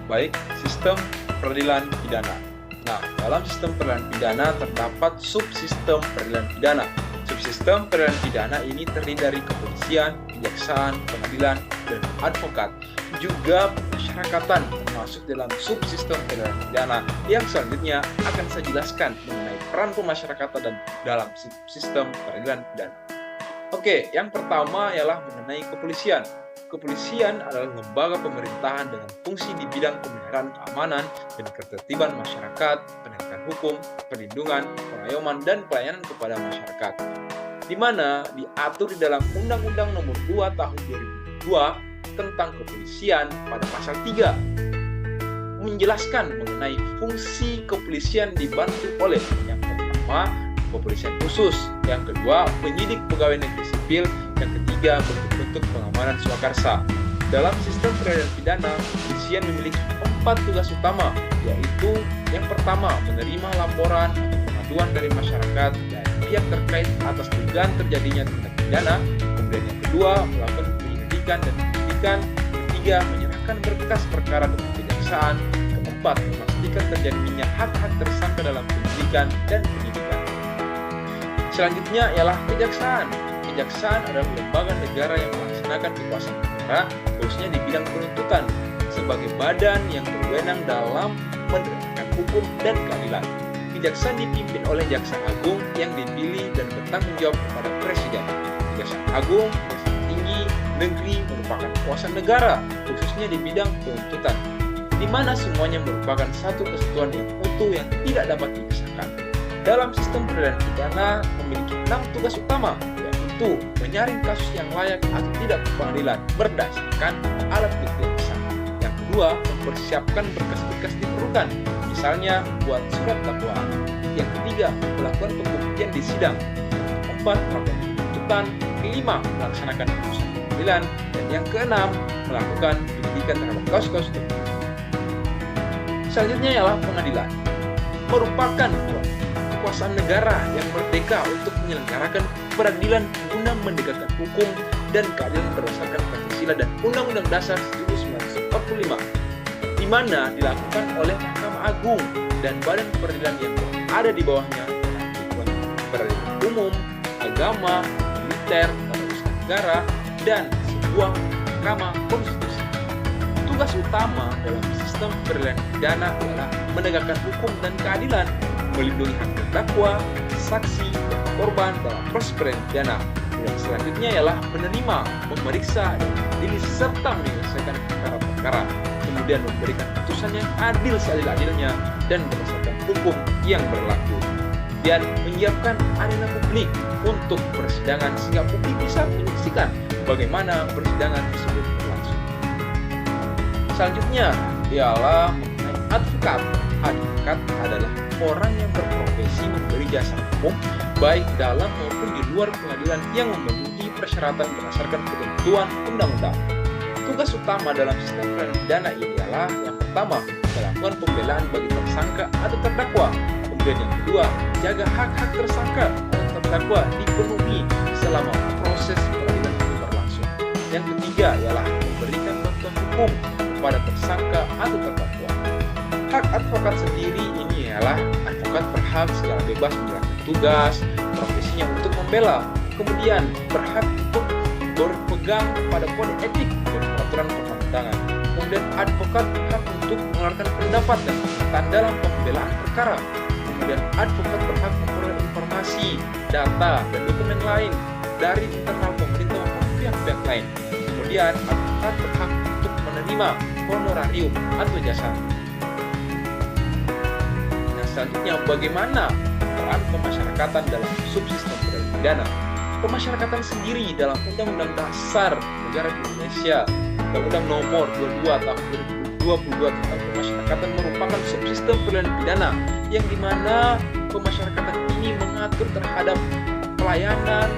Baik, sistem peradilan pidana. Nah, dalam sistem peradilan pidana terdapat subsistem peradilan pidana. Subsistem peradilan pidana ini terdiri dari kepolisian, kejaksaan, pengadilan, dan advokat. Juga pemasyarakatan masuk dalam subsistem peradilan pidana yang selanjutnya akan saya jelaskan mengenai peran pemasyarakatan dan dalam sistem peradilan pidana. Oke, yang pertama ialah mengenai kepolisian. Kepolisian adalah lembaga pemerintahan dengan fungsi di bidang pemeliharaan keamanan dan ketertiban masyarakat, penegakan hukum, perlindungan, pengayoman, dan pelayanan kepada masyarakat, di mana diatur di dalam Undang-Undang Nomor 2 Tahun 2002 tentang kepolisian pada pasal 3, menjelaskan mengenai fungsi kepolisian dibantu oleh yang pertama, kepolisian khusus, yang kedua, penyidik pegawai negeri sipil, yang ketiga, bentuk-bentuk pengamanan swakarsa. Dalam sistem peradilan pidana, kepolisian memiliki 4 tugas utama, yaitu yang pertama, menerima laporan atau pengaduan dari masyarakat dan pihak terkait atas dugaan terjadinya tindak pidana, kemudian yang kedua, melakukan penyelidikan dan penyidikan, ketiga, menyerahkan berkas perkara ke kejaksaan, keempat, memastikan terjadinya hak-hak tersangka dalam penyelidikan dan penyidikan. Selanjutnya ialah kejaksaan. Kejaksaan adalah lembaga negara yang melaksanakan kekuasaan negara, khususnya di bidang penuntutan, sebagai badan yang berwenang dalam menegakkan hukum dan keadilan. Kejaksaan dipimpin oleh Jaksa Agung yang dipilih dan bertanggung jawab kepada Presiden. Kejaksaan Agung, Kejaksaan Tinggi, Negeri merupakan kekuasaan negara, khususnya di bidang penuntutan, di mana semuanya merupakan satu kesatuan yang utuh yang tidak dapat dipisahkan. Dalam sistem peradilan pidana memiliki 6 tugas utama, yaitu menyaring kasus yang layak atau tidak ke pengadilan berdasarkan alat bukti yang sah. Yang kedua, mempersiapkan berkas-berkas diperlukan, misalnya buat surat dakwaan. Yang ketiga, melakukan pembuktian di sidang. Yang keempat, melakukan penuntutan. Kelima, melaksanakan putusan pengadilan. Dan yang keenam, melakukan penyidikan terhadap kasus-kasus tertentu. Selanjutnya ialah pengadilan. Merupakan kekuasaan negara yang merdeka untuk menyelenggarakan peradilan guna menegakkan hukum dan keadilan berdasarkan Pancasila dan Undang-Undang Dasar 1945, di mana dilakukan oleh Mahkamah Agung dan badan peradilan yang ada di bawahnya, peradilan umum, agama, militer, tata usaha negara, dan sebuah mahkamah konstitusi. Tugas utama dalam sistem peradilan pidana adalah menegakkan hukum dan keadilan, melindungi hak terdakwa, saksi, dan korban dalam proses peradilan pidana. Dan selanjutnya ialah menerima, memeriksa, dan mengadili serta menyelesaikan perkara-perkara, kemudian memberikan putusan yang adil seadil-adilnya dan berdasarkan hukum yang berlaku, dan menyiapkan arena publik untuk persidangan sehingga publik bisa menyaksikan bagaimana persidangan tersebut berlangsung. Selanjutnya ialah mengenai advokat. Advokat adalah orang yang berprofesi memberi jasa hukum baik dalam maupun di luar pengadilan yang memenuhi persyaratan berdasarkan ketentuan undang-undang. Tugas utama dalam sistem peradilan pidana ini adalah yang pertama, melakukan pembelaan bagi tersangka atau terdakwa. Kemudian yang kedua, jaga hak-hak tersangka atau terdakwa dipenuhi selama proses peradilan itu berlangsung. Yang ketiga ialah memberikan bantuan hukum kepada tersangka atau terdakwa. Hak advokat sendiri ini ialah advokat berhak secara bebas menjalankan tugas profesinya untuk membela, kemudian berhak untuk berpegang pada kode etik dan peraturan perundang-undangan. Kemudian advokat berhak untuk mengeluarkan pendapat dan pernyataan dalam pembelaan perkara. Kemudian advokat berhak memperoleh informasi, data, dan dokumen lain dari internal pemerintah maupun pihak-pihak lain. Kemudian advokat berhak untuk menerima honorarium atau jasa. Selanjutnya, bagaimana peran pemasyarakatan dalam subsistem peradilan pidana? Pemasyarakatan sendiri dalam Undang-Undang Dasar Negara Indonesia, Undang-Undang Nomor 22 Tahun 2022 tentang pemasyarakatan merupakan subsistem peradilan pidana yang dimana pemasyarakatan ini mengatur terhadap pelayanan,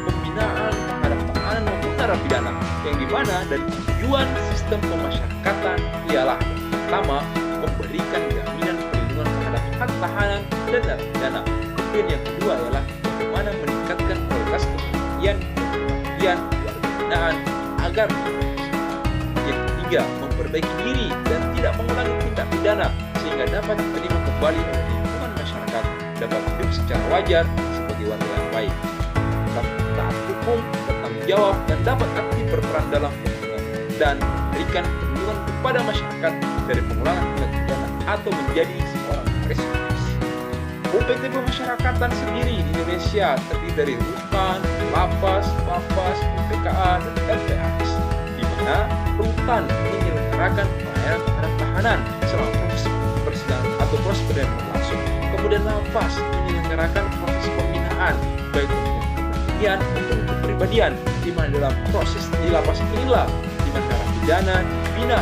pembinaan terhadap tahanan maupun narapidana, yang dimana dari tujuan sistem pemasyarakatan ialah pertama, memberikan jaminan perlindungan terhadap hak tahanan dan narapidana. Kemudian yang kedua adalah bagaimana meningkatkan kualitas kepemilikan pembinaan agar yang ketiga, memberikan memperbaiki diri dan tidak mengulangi tindak pidana sehingga dapat diterima kembali oleh lingkungan masyarakat, dapat hidup secara wajar sebagai warga yang baik, tetap taat hukum, bertanggung jawab, dan dapat aktif berperan dalam lingkungan dan memberikan perlindungan kepada masyarakat dari pengulangan tindak pidana atau menjadi seorang residivis. UPT pemasyarakatan sendiri di Indonesia terdiri dari rutan, lapas, lapas, LPKA, dan LPAS, di mana rutan menyelenggarakan pelayanan terhadap tahanan selama proses persidangan atau proses persidangan berlangsung. Kemudian lapas menyelenggarakan proses pembinaan, baik untuk kepribadian maupun kepribadian, di mana dalam proses di lapas inilah di mana narapidana dibina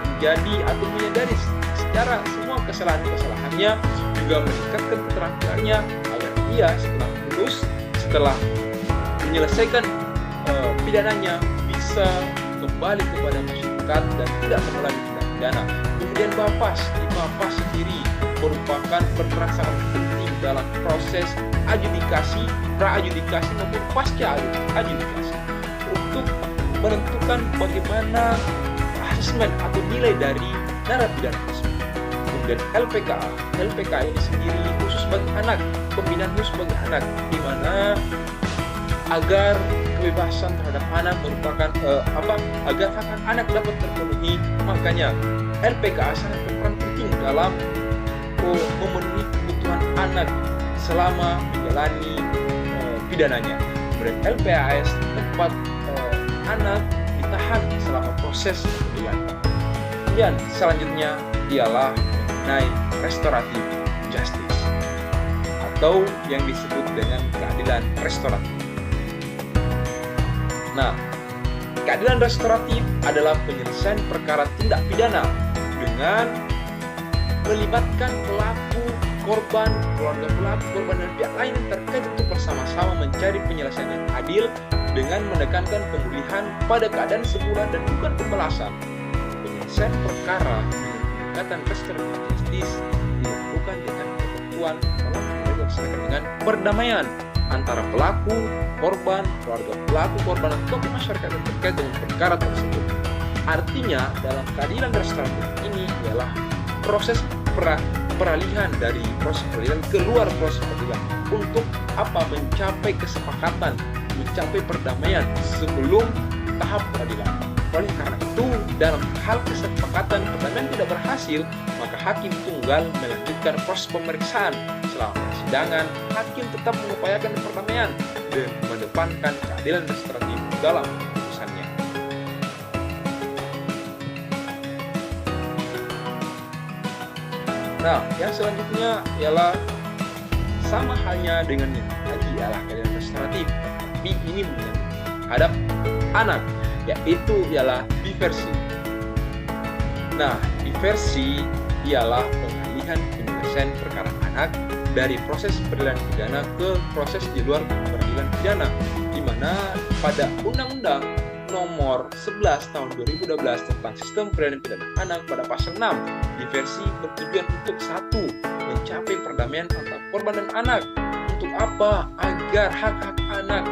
menjadi atau menyadari secara semua kesalahan-kesalahannya, juga meningkatkan keterampilannya agar ia setelah menyelesaikan pidananya bisa kembali kepada masyarakat dan tidak mengulangi tindak pidana. Kemudian Bapas sendiri merupakan berperan sangat penting dalam proses adjudikasi, pra-adjudikasi maupun pasca adjudikasi untuk menentukan bagaimana asesmen atau nilai dari narapidana tersebut. Kemudian LPKA ini sendiri khusus bagi anak, pembinaan khusus bagi anak, di mana agar kebebasan terhadap anak merupakan agar hak anak dapat terpenuhi, makanya LPKA sangat berperan penting dalam memenuhi kebutuhan anak selama menjalani pidananya. Kemudian LPAS tempat anak ditahan selama proses pengadilan. Kemudian selanjutnya ialah mengenai restoratif justice atau yang disebut dengan keadilan restoratif. Nah, keadilan restoratif adalah penyelesaian perkara tindak pidana dengan melibatkan pelaku, korban, keluarga pelaku, korban, dan pihak lain terkait untuk bersama-sama mencari penyelesaian yang adil dengan menekankan pemulihan pada keadaan semula dan bukan pembalasan. Penyelesaian perkara dengan restoratif justice dilakukan dengan ketentuan dalam dilaksanakan dengan perdamaian antara pelaku, korban, keluarga pelaku, korban, dan tokoh masyarakat yang terkait dengan perkara tersebut. Artinya, dalam keadilan restoratif ini ialah proses peralihan dari proses peradilan keluar proses peradilan untuk mencapai kesepakatan, mencapai perdamaian sebelum tahap peradilan. Oleh karena itu, dalam hal kesepakatan perdamaian tidak berhasil, maka hakim tunggal melanjutkan proses pemeriksaan. Selama persidangan, hakim tetap mengupayakan perdamaian dan mengedepankan keadilan restoratif dalam putusannya. Nah, yang selanjutnya ialah sama halnya dengan yang tadi ialah keadilan restoratif, tapi ini menghadap anak, yaitu ialah diversi. Nah, diversi ialah pengalihan penyelesaian perkara anak dari proses peradilan pidana ke proses di luar peradilan pidana, di mana pada Undang-Undang Nomor 11 Tahun 2012 tentang Sistem Peradilan Pidana Anak pada pasal 6, diversi bertujuan untuk 1. Mencapai perdamaian antara korban dan anak. Untuk apa? Agar hak-hak anak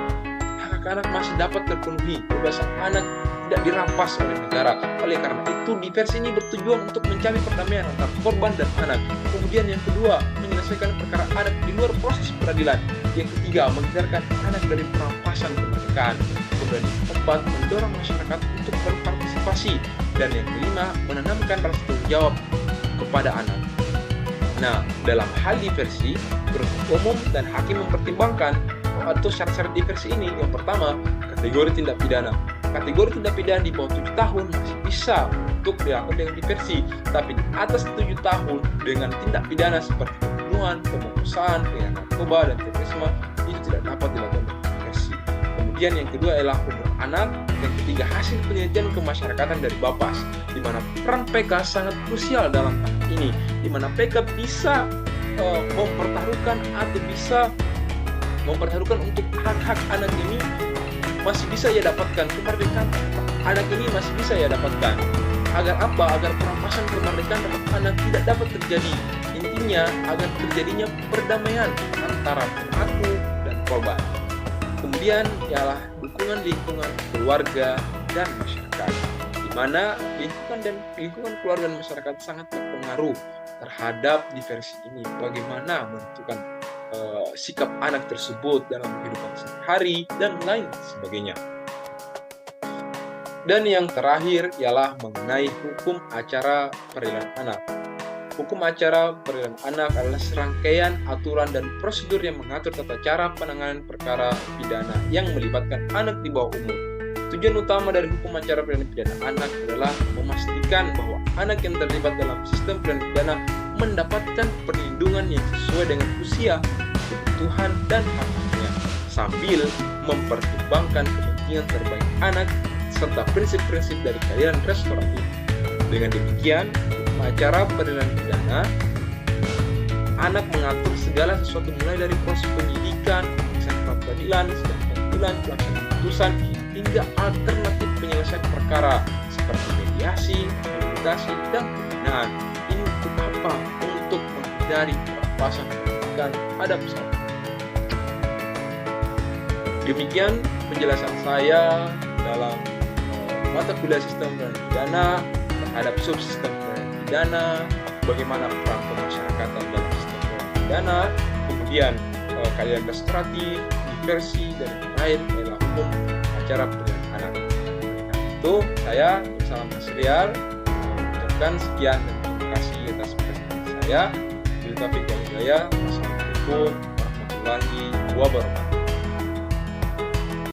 masih dapat terpenuhi, kebebasan anak tidak dirampas oleh negara. Oleh karena itu, diversi ini bertujuan untuk mencari perdamaian antara korban dan anak. Kemudian yang kedua, menyelesaikan perkara anak di luar proses peradilan. Yang ketiga, menghindarkan anak dari perampasan kemerdekaan. Kemudian yang keempat, mendorong masyarakat untuk berpartisipasi. Dan yang kelima, menanamkan rasa tanggung jawab kepada anak. Nah, dalam hal diversi, penuntut umum dan hakim mempertimbangkan atau syarat-syarat diversi ini. Yang pertama, kategori tindak pidana. Kategori tindak pidana di bawah 7 tahun masih bisa untuk dilakukan dengan diversi, tapi di atas 7 tahun dengan tindak pidana seperti pembunuhan, pemerkosaan, pengedar narkoba, dan terorisme itu tidak dapat dilakukan dengan diversi. Kemudian yang kedua adalah umur anak. Yang ketiga, hasil penelitian kemasyarakatan dari Bapas, di mana peran PK sangat krusial dalam hal ini, di mana PK bisa mempertaruhkan untuk hak-hak anak ini masih bisa ia dapatkan, kemerdekaan anak ini masih bisa ia dapatkan. Agar apa? Agar perampasan kemerdekaan terhadap anak tidak dapat terjadi. Intinya agar terjadinya perdamaian antara pelaku dan korban. Kemudian ialah dukungan lingkungan keluarga dan masyarakat, di di mana lingkungan keluarga dan masyarakat sangat berpengaruh terhadap diversi ini. Bagaimana menentukan sikap anak tersebut dalam kehidupan sehari dan lain sebagainya. Dan yang terakhir ialah mengenai hukum acara peradilan anak. Hukum acara peradilan anak adalah serangkaian aturan dan prosedur yang mengatur tata cara penanganan perkara pidana yang melibatkan anak di bawah umur. Tujuan utama dari hukum acara peradilan pidana anak adalah memastikan bahwa anak yang terlibat dalam sistem peradilan pidana mendapatkan perlindungan yang sesuai dengan usia, kebutuhan, dan hak-haknya, sambil mempertimbangkan kepentingan terbaik anak serta prinsip-prinsip dari keadilan restoratif. Dengan demikian, hukum acara peradilan pidana anak mengatur segala sesuatu mulai dari proses penyidikan, pemeriksaan pra-peradilan, sidang pengadilan, pelaksanaan putusan, hingga alternatif penyelesaian perkara seperti mediasi, rehabilitasi, dan pembinaan. Ini untuk apa? Untuk menghindari perampasan pendidikan pada peserta. Demikian penjelasan saya dalam mata kuliah sistem peradilan pidana terhadap subsistem peradilan pidana, bagaimana peran pemasyarakatan dalam sistem peradilan pidana, kemudian keadilan restoratif, diversi, dan lain adalah hukum acara peradilan anak. Itu saya, salam Nasrial, mengucapkan sekian dan terima kasih atas perhatian saya. Wassalamualaikum warahmatullahi wabarakatuh.